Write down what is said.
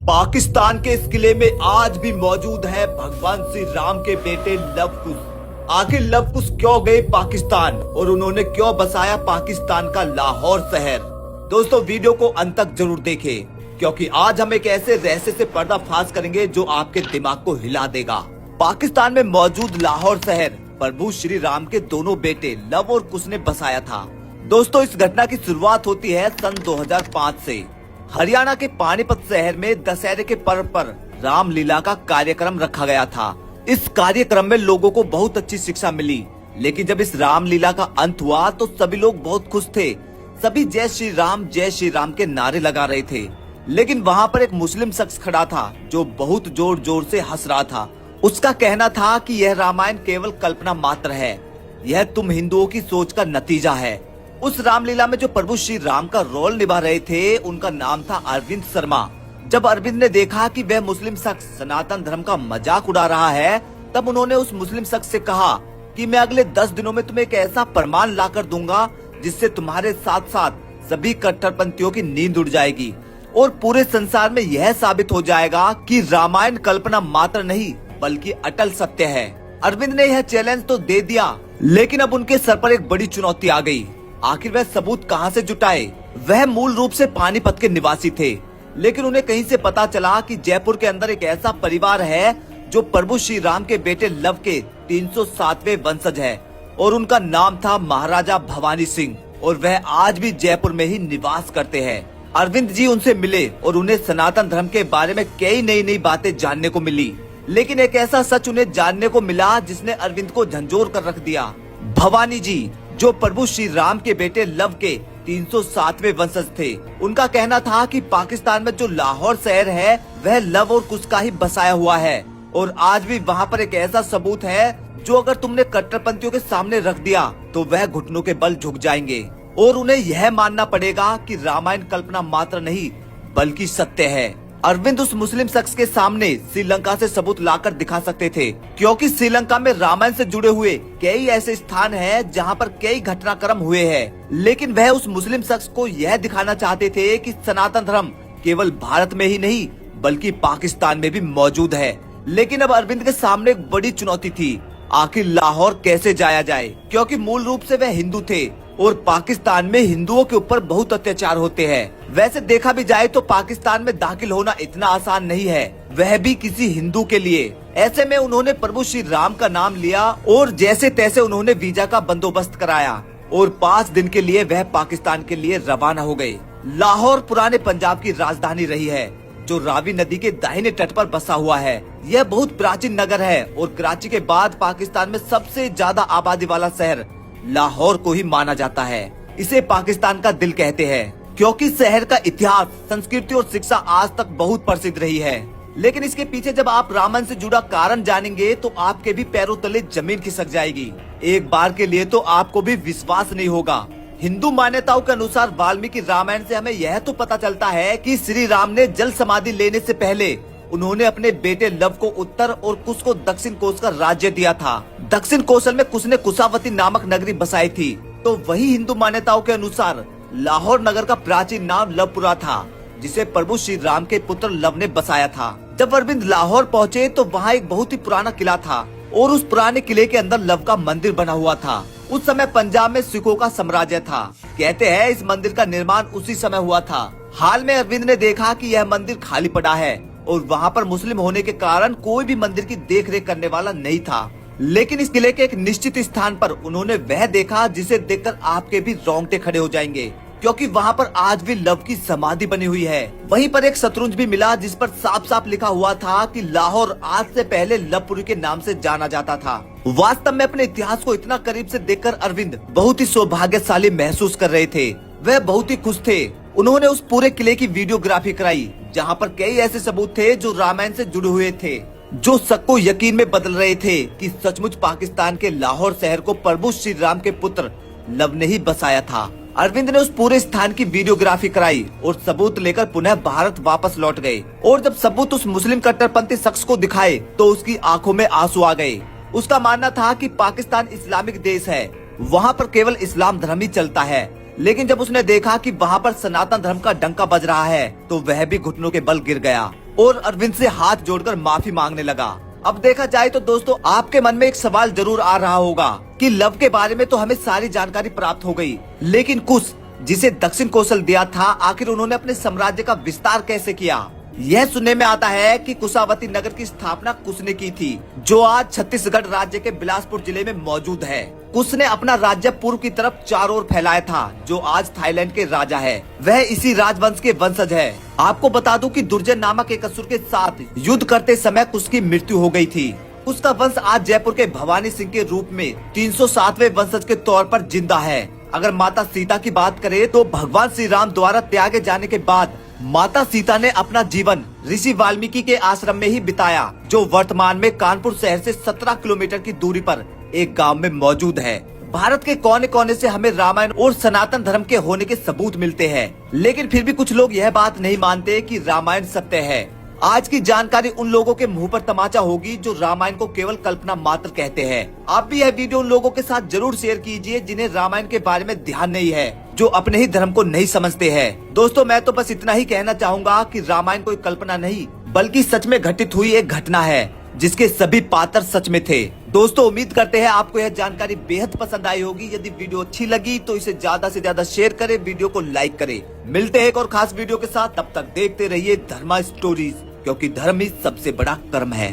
पाकिस्तान के इस किले में आज भी मौजूद है भगवान श्री राम के बेटे लव कुश। आखिर लव कुश क्यों गए पाकिस्तान और उन्होंने क्यों बसाया पाकिस्तान का लाहौर शहर। दोस्तों वीडियो को अंत तक जरूर देखें क्योंकि आज हम एक ऐसे रहस्य से पर्दाफाश करेंगे जो आपके दिमाग को हिला देगा। पाकिस्तान में मौजूद लाहौर शहर प्रभु श्री राम के दोनों बेटे लव और कुश ने बसाया था। दोस्तों इस घटना की शुरुआत होती है सन 2005 से। हरियाणा के पानीपत शहर में दशहरे के पर्व पर रामलीला का कार्यक्रम रखा गया था। इस कार्यक्रम में लोगों को बहुत अच्छी शिक्षा मिली, लेकिन जब इस रामलीला का अंत हुआ तो सभी लोग बहुत खुश थे। सभी जय श्री राम के नारे लगा रहे थे, लेकिन वहाँ पर एक मुस्लिम शख्स खड़ा था जो बहुत जोर जोर से हंस रहा था। उसका कहना था कि यह रामायण केवल कल्पना मात्र है, यह तुम हिंदुओं की सोच का नतीजा है। उस रामलीला में जो प्रभु श्री राम का रोल निभा रहे थे उनका नाम था अरविंद शर्मा। जब अरविंद ने देखा कि वह मुस्लिम शख्स सनातन धर्म का मजाक उड़ा रहा है, तब उन्होंने उस मुस्लिम शख्स से कहा कि मैं अगले 10 दिनों में तुम्हें एक ऐसा प्रमाण लाकर दूंगा जिससे तुम्हारे साथ साथ सभी कट्टरपंथियों की नींद उड़ जाएगी और पूरे संसार में यह साबित हो जाएगा कि रामायण कल्पना मात्र नहीं बल्कि अटल सत्य है। अरविंद ने यह चैलेंज तो दे दिया, लेकिन अब उनके सर पर एक बड़ी चुनौती आ गई। आखिर वह सबूत कहां से जुटाए। वह मूल रूप से पानीपत के निवासी थे, लेकिन उन्हें कहीं से पता चला कि जयपुर के अंदर एक ऐसा परिवार है जो प्रभु श्री राम के बेटे लव के 307वें वंशज है और उनका नाम था महाराजा भवानी सिंह और वह आज भी जयपुर में ही निवास करते हैं। अरविंद जी उनसे मिले और उन्हें सनातन धर्म के बारे में कई नई बातें जानने को मिली, लेकिन एक ऐसा सच उन्हें जानने को मिला जिसने अरविंद को झंझोर कर रख दिया। भवानी जी जो प्रभु श्री राम के बेटे लव के 307वें वंशज थे, उनका कहना था कि पाकिस्तान में जो लाहौर शहर है वह लव और कुश का ही बसाया हुआ है और आज भी वहाँ पर एक ऐसा सबूत है जो अगर तुमने कट्टरपंथियों के सामने रख दिया तो वह घुटनों के बल झुक जाएंगे और उन्हें यह मानना पड़ेगा कि रामायण कल्पना मात्र नहीं बल्कि सत्य है। अरविंद उस मुस्लिम शख्स के सामने श्रीलंका से सबूत लाकर दिखा सकते थे, क्योंकि श्रीलंका में रामायण से जुड़े हुए कई ऐसे स्थान हैं जहां पर कई घटनाक्रम हुए हैं, लेकिन वह उस मुस्लिम शख्स को यह दिखाना चाहते थे कि सनातन धर्म केवल भारत में ही नहीं बल्कि पाकिस्तान में भी मौजूद है। लेकिन अब अरविंद के सामने एक बड़ी चुनौती थी, आखिर लाहौर कैसे जाया जाए, क्योंकि मूल रूप से वह हिंदू थे और पाकिस्तान में हिंदुओं के ऊपर बहुत अत्याचार होते हैं। वैसे देखा भी जाए तो पाकिस्तान में दाखिल होना इतना आसान नहीं है, वह भी किसी हिंदू के लिए। ऐसे में उन्होंने प्रभु श्री राम का नाम लिया और जैसे तैसे उन्होंने वीजा का बंदोबस्त कराया और 5 दिन के लिए वह पाकिस्तान के लिए रवाना हो गए। लाहौर पुराने पंजाब की राजधानी रही है जो रावी नदी के दाहिने तट पर बसा हुआ है। यह बहुत प्राचीन नगर है और कराची के बाद पाकिस्तान में सबसे ज्यादा आबादी वाला शहर लाहौर को ही माना जाता है। इसे पाकिस्तान का दिल कहते हैं क्योंकि शहर का इतिहास, संस्कृति और शिक्षा आज तक बहुत प्रसिद्ध रही है। लेकिन इसके पीछे जब आप रामायण से जुड़ा कारण जानेंगे तो आपके भी पैरों तले जमीन खिसक जाएगी। एक बार के लिए तो आपको भी विश्वास नहीं होगा। हिंदू मान्यताओं के अनुसार वाल्मीकि रामायण से हमें यह तो पता चलता है कि श्री राम ने जल समाधि लेने से पहले उन्होंने अपने बेटे लव को उत्तर और कुश को दक्षिण कोश का राज्य दिया था। दक्षिण कोसल में कुश ने कुशावती नामक नगरी बसाई थी, तो वही हिंदू मान्यताओं के अनुसार लाहौर नगर का प्राचीन नाम लवपुरा था जिसे प्रभु श्री राम के पुत्र लव ने बसाया था। जब अरविंद लाहौर पहुँचे तो वहाँ एक बहुत ही पुराना किला था और उस पुराने किले के अंदर लव का मंदिर बना हुआ था। उस समय पंजाब में सिखों का साम्राज्य था। कहते हैं इस मंदिर का निर्माण उसी समय हुआ था। हाल में अरविंद ने देखा कि यह मंदिर खाली पड़ा है और वहाँ पर मुस्लिम होने के कारण कोई भी मंदिर की देखरेख करने वाला नहीं था। लेकिन इस किले के एक निश्चित स्थान पर उन्होंने वह देखा जिसे देखकर आपके भी रोंगटे खड़े हो जाएंगे, क्योंकि वहाँ पर आज भी लव की समाधि बनी हुई है। वहीं पर एक शतरुंज भी मिला जिस पर साफ साफ लिखा हुआ था कि लाहौर आज से पहले लवपुरी के नाम से जाना जाता था। वास्तव में अपने इतिहास को इतना करीब से देखकर अरविंद बहुत ही सौभाग्यशाली महसूस कर रहे थे। वह बहुत ही खुश थे। उन्होंने उस पूरे किले की वीडियोग्राफी कराई जहाँ पर कई ऐसे सबूत थे जो रामायण से जुड़े हुए थे, जो शक को यकीन में बदल रहे थे कि सचमुच पाकिस्तान के लाहौर शहर को प्रभु श्री राम के पुत्र लव ने ही बसाया था। अरविंद ने उस पूरे स्थान की वीडियोग्राफी कराई और सबूत लेकर पुनः भारत वापस लौट गए और जब सबूत उस मुस्लिम कट्टरपंथी शख्स को दिखाए तो उसकी आंखों में आंसू आ गए। उसका मानना था कि पाकिस्तान इस्लामिक देश है, वहाँ पर केवल इस्लाम धर्म ही चलता है, लेकिन जब उसने देखा कि वहाँ पर सनातन धर्म का डंका बज रहा है तो वह भी घुटनों के बल गिर गया। और अरविंद से हाथ जोड़कर माफी मांगने लगा। अब देखा जाए तो दोस्तों आपके मन में एक सवाल जरूर आ रहा होगा कि लव के बारे में तो हमें सारी जानकारी प्राप्त हो गई, लेकिन कुश जिसे दक्षिण कौशल दिया था आखिर उन्होंने अपने साम्राज्य का विस्तार कैसे किया। यह सुनने में आता है कि कुशावती नगर की स्थापना कुश ने की थी, जो आज छत्तीसगढ़ राज्य के बिलासपुर जिले में मौजूद है। कुश ने अपना राज्य पूर्व की तरफ चारों ओर फैलाया था, जो आज थाईलैंड के राजा है। वह इसी राजवंश के वंशज है। आपको बता दूं कि दुर्जन नामक एक असुर के साथ युद्ध करते समय कुश की मृत्यु हो गई थी। उसका वंश आज जयपुर के भवानी सिंह के रूप में 307वें वंशज के तौर पर जिंदा है। अगर माता सीता की बात करें तो भगवान श्री राम द्वारा त्यागे जाने के बाद माता सीता ने अपना जीवन ऋषि वाल्मीकि के आश्रम में ही बिताया, जो वर्तमान में कानपुर शहर से 17 किलोमीटर की दूरी पर एक गांव में मौजूद है। भारत के कोने कोने से हमें रामायण और सनातन धर्म के होने के सबूत मिलते हैं, लेकिन फिर भी कुछ लोग यह बात नहीं मानते कि रामायण सत्य है। आज की जानकारी उन लोगों के मुंह पर तमाचा होगी जो रामायण को केवल कल्पना मात्र कहते हैं। आप भी यह वीडियो उन लोगों के साथ जरूर शेयर कीजिए जिन्हें रामायण के बारे में ध्यान नहीं है, जो अपने ही धर्म को नहीं समझते हैं। दोस्तों मैं तो बस इतना ही कहना चाहूँगा कि रामायण कोई कल्पना नहीं बल्कि सच में घटित हुई एक घटना है, जिसके सभी पात्र सच में थे। दोस्तों उम्मीद करते हैं आपको यह जानकारी बेहद पसंद आई होगी। यदि वीडियो अच्छी लगी तो इसे ज्यादा से ज्यादा शेयर करें, वीडियो को लाइक करें। मिलते हैं एक और खास वीडियो के साथ, तब तक देखते रहिए धर्मा स्टोरीज, क्योंकि धर्म ही सबसे बड़ा कर्म है।